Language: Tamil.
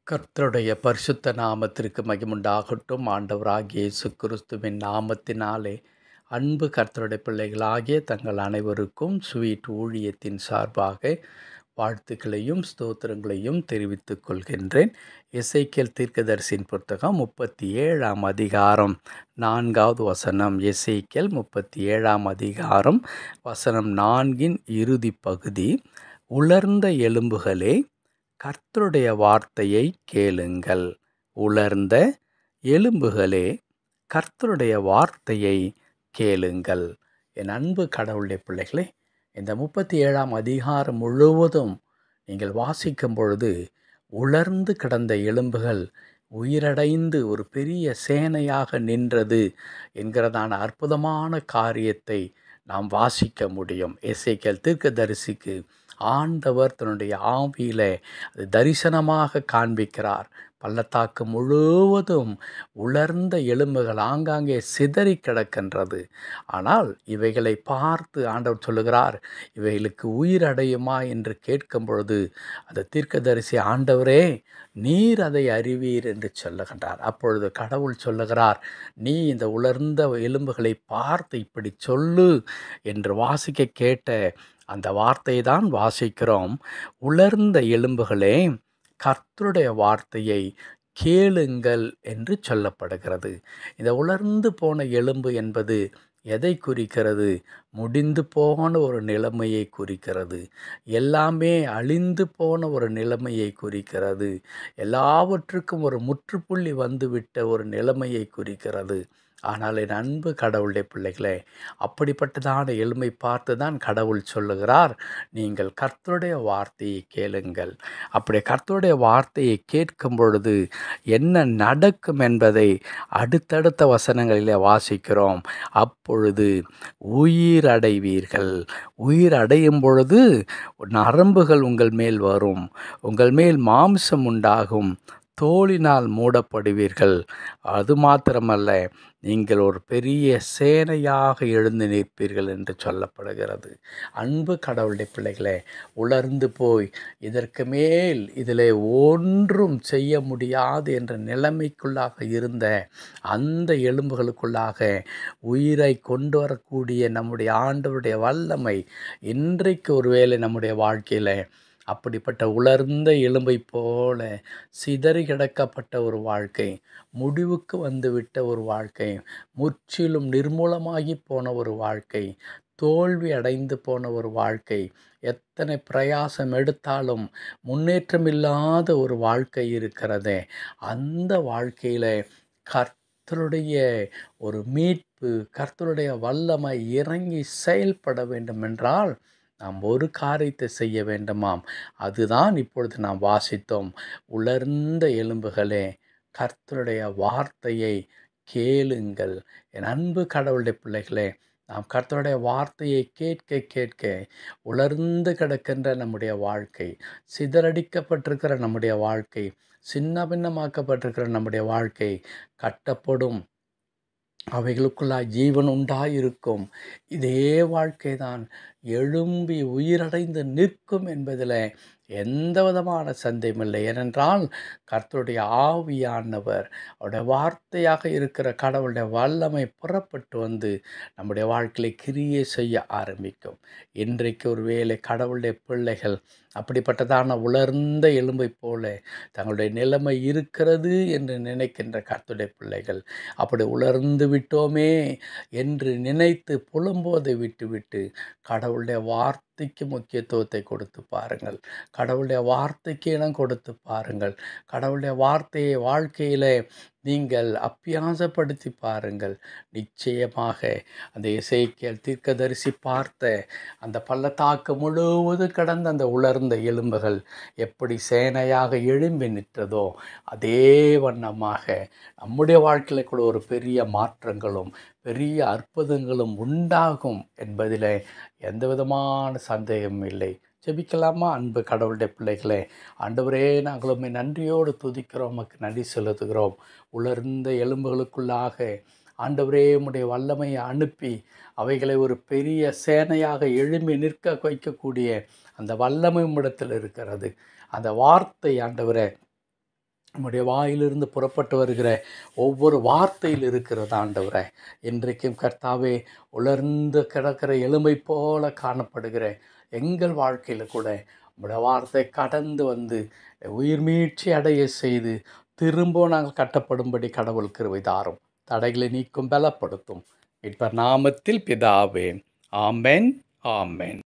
கர்த்தருடைய பரிசுத்த நாமத்திற்கு மகிமுண்டாகட்டும். ஆண்டவராகிய இயேசு கிறிஸ்துவின் நாமத்தினாலே அன்பு கர்த்தருடைய பிள்ளைகளாகிய தங்கள் அனைவருக்கும் ஸ்வீட் ஊழியத்தின் சார்பாக வாழ்த்துக்களையும் ஸ்தோத்திரங்களையும் தெரிவித்துக் கொள்கின்றேன். எசேக்கியேல் தீர்க்கதரிசியின் புத்தகம் 37ஆம் அதிகாரம் 4வது வசனம். எசேக்கியேல் 37ஆம் அதிகாரம் வசனம் 4இன் இறுதி பகுதி. உலர்ந்த எலும்புகளே, கர்த்தருடைய வார்த்தையை கேளுங்கள். உலர்ந்த எலும்புகளே, கர்த்தருடைய வார்த்தையை கேளுங்கள். என் அன்பு கடவுளுடைய பிள்ளைகளே, இந்த 37ஆம் அதிகாரம் முழுவதும் நீங்கள் வாசிக்கும் பொழுது உலர்ந்து கிடந்த எலும்புகள் உயிரடைந்து ஒரு பெரிய சேனையாக நின்றது என்கிறதான அற்புதமான காரியத்தை நாம் வாசிக்க முடியும். எசேக்கியேல் தீர்க்கதரிசிக்கு ஆண்டவர் தன்னுடைய ஆவியிலே அது தரிசனமாக காண்பிக்கிறார். பள்ளத்தாக்கு முழுவதும் உலர்ந்த எலும்புகள் ஆங்காங்கே சிதறி கிடக்கின்றது. ஆனால் இவைகளை பார்த்து ஆண்டவர் சொல்லுகிறார், இவைகளுக்கு உயிர் அடையுமா என்று கேட்கும் பொழுது அந்த தீர்க்கதரிசி, ஆண்டவரே நீர் அதை அறிவீர் என்று சொல்லுகின்றார். அப்பொழுது கடவுள் சொல்லுகிறார், நீ இந்த உலர்ந்த எலும்புகளை பார்த்து இப்படி சொல்லு என்று வாசிக்க கேட்ட அந்த வார்த்தை தான் வாசிக்கிறோம். உலர்ந்த எலும்புகளே, கர்த்தருடைய வார்த்தையை கேளுங்கள் என்று சொல்லப்படுகிறது. இந்த உலர்ந்து போன எலும்பு என்பது எதை குறிக்கிறது? முடிந்து போன ஒரு நிலைமையை குறிக்கிறது. எல்லாமே அழிந்து போன ஒரு நிலைமையை குறிக்கிறது. எல்லாவற்றுக்கும் ஒரு முற்றுப்புள்ளி வந்துவிட்ட ஒரு நிலைமையை குறிக்கிறது. ஆனால் என் அன்பு கடவுளுடைய பிள்ளைகளே, அப்படிப்பட்டதான எலும்பை பார்த்து தான் கடவுள் சொல்லுகிறார், நீங்கள் கர்த்தருடைய வார்த்தையை கேளுங்கள். அப்படி கர்த்தருடைய வார்த்தையை கேட்கும் பொழுது என்ன நடக்கும் என்பதை அடுத்தடுத்த வசனங்களிலே வாசிக்கிறோம். அப்பொழுது உயிர் அடைவீர்கள். உயிர் அடையும் பொழுது நரம்புகள் உங்கள் மேல் வரும், உங்கள் மேல் மாம்சம் உண்டாகும், தோலினால் மூடப்படுவீர்கள். அது மாத்திரமல்ல, நீங்கள் ஒரு பெரிய சேனையாக எழுந்து நிற்பீர்கள் என்று சொல்லப்படுகிறது. அன்பு கடவுளுடைய பிள்ளைகளே, உலர்ந்து போய் இதற்கு மேல் இதில் ஒன்றும் செய்ய முடியாது என்ற நிலைமைக்குள்ளாக இருந்த அந்த எலும்புகளுக்குள்ளாக உயிரை கொண்டு வரக்கூடிய நம்முடைய ஆண்டவருடைய வல்லமை இன்றைக்கு ஒருவேளை நம்முடைய வாழ்க்கையில் அப்படிப்பட்ட உலர்ந்த எலும்பை போல சிதறி கிடக்கப்பட்ட ஒரு வாழ்க்கை, முடிவுக்கு வந்துவிட்ட ஒரு வாழ்க்கை, முற்றிலும் நிர்மூலமாகி போன ஒரு வாழ்க்கை, தோல்வி அடைந்து போன ஒரு வாழ்க்கை, எத்தனை பிரயாசம் எடுத்தாலும் முன்னேற்றம் இல்லாத ஒரு வாழ்க்கை இருக்கிறதே, அந்த வாழ்க்கையில் கர்த்தருடைய ஒரு மீட்பு, கர்த்தருடைய வல்லமை இறங்கி செயல்பட வேண்டுமென்றால் நாம் ஒரு காரியத்தை செய்ய வேண்டுமாம். அதுதான் இப்பொழுது நாம் வாசித்தோம். உலர்ந்த எலும்புகளே, கர்த்தருடைய வார்த்தையை கேளுங்கள். என் அன்பு கடவுளுடைய பிள்ளைகளே, நாம் கர்த்தருடைய வார்த்தையை கேட்க கேட்க உலர்ந்து கிடக்கின்ற நம்முடைய வாழ்க்கை, சிதறடிக்கப்பட்டிருக்கிற நம்முடைய வாழ்க்கை, சின்ன பின்னமாக்கப்பட்டிருக்கிற நம்முடைய வாழ்க்கை கட்டப்படும். அவைகளுக்குள்ளாய் ஜீவன் உண்டாயிருக்கும். இதே வாழ்க்கை தான் எழும்பி உயிரடைந்து நிற்கும் என்பதில் எந்த விதமான சந்தேகமில்லை. ஏனென்றால் கர்த்தருடைய ஆவியானவர், அவருடைய வார்த்தையாக இருக்கிற கடவுளுடைய வல்லமை புறப்பட்டு வந்து நம்முடைய வாழ்க்கையை கிரியை செய்ய ஆரம்பிக்கும். இன்றைக்கு ஒரு வேளை கடவுளுடைய பிள்ளைகள் அப்படிப்பட்டதான உலர்ந்த எலும்பை போல தங்களுடைய நிலைமை இருக்கிறது என்று நினைக்கின்ற கர்த்தருடைய பிள்ளைகள், அப்படி உலர்ந்து விட்டோமே என்று நினைத்து புலம்போதை விட்டுவிட்டு கடவுளுடைய வார்த்தைக்கு முக்கியத்துவத்தை கொடுத்து பாருங்கள். கடவுளுடைய வார்த்தைக்கு இடம் கொடுத்து பாருங்கள். கடவுளுடைய வார்த்தையை வாழ்க்கையிலே நீங்கள் அப்பியாசப்படுத்தி பாருங்கள். நிச்சயமாக அந்த எசேக்கியேல் தீர்க்கதரிசி பார்த்த அந்த பள்ளத்தாக்கு முழுவதும் கடந்த அந்த உலர்ந்த எலும்புகள் எப்படி சேனையாக எழும்பி நிற்றதோ, அதே வண்ணமாக நம்முடைய வாழ்க்கையில் கூட ஒரு பெரிய மாற்றங்களும் பெரிய அற்புதங்களும் உண்டாகும் என்பதில் எந்த விதமான சந்தேகமும் இல்லை. ஜெபிக்கலாமா? அன்பு கடவுளுடைய பிள்ளைகளே, ஆண்டவரே, நாங்கள் உம்மை நன்றியோடு துதிக்கிறோம், உமக்கு நன்றி செலுத்துகிறோம். உலர்ந்த எலும்புகளுக்குள்ளாக ஆண்டவரே உம்முடைய வல்லமையை அனுப்பி அவைகளை ஒரு பெரிய சேனையாக எழும்பி நிற்க வைக்கக்கூடிய அந்த வல்லமை உம்மிடத்தில் இருக்கிறது. அந்த வார்த்தை ஆண்டவரே உம்முடைய வாயிலிருந்து புறப்பட்டு வருகிற ஒவ்வொரு வார்த்தையில் இருக்கிறது ஆண்டவரே. இன்றைக்கும் கர்த்தாவே, உலர்ந்து கிடக்கிற எலும்பை போல காணப்படுகிற எங்கள் வாழ்க்கையில் கூட உம்முடைய வார்த்தை கடந்து வந்து உயிர் மீட்சி அடைய செய்து திரும்பவும் நாங்கள் கட்டப்படும்படி கடவுள் கிருபை தாரும். தடைகளை நீக்கும், பலப்படுத்தும். மீட்பர் நாமத்தில் பிதாவே. ஆமென், ஆமென்.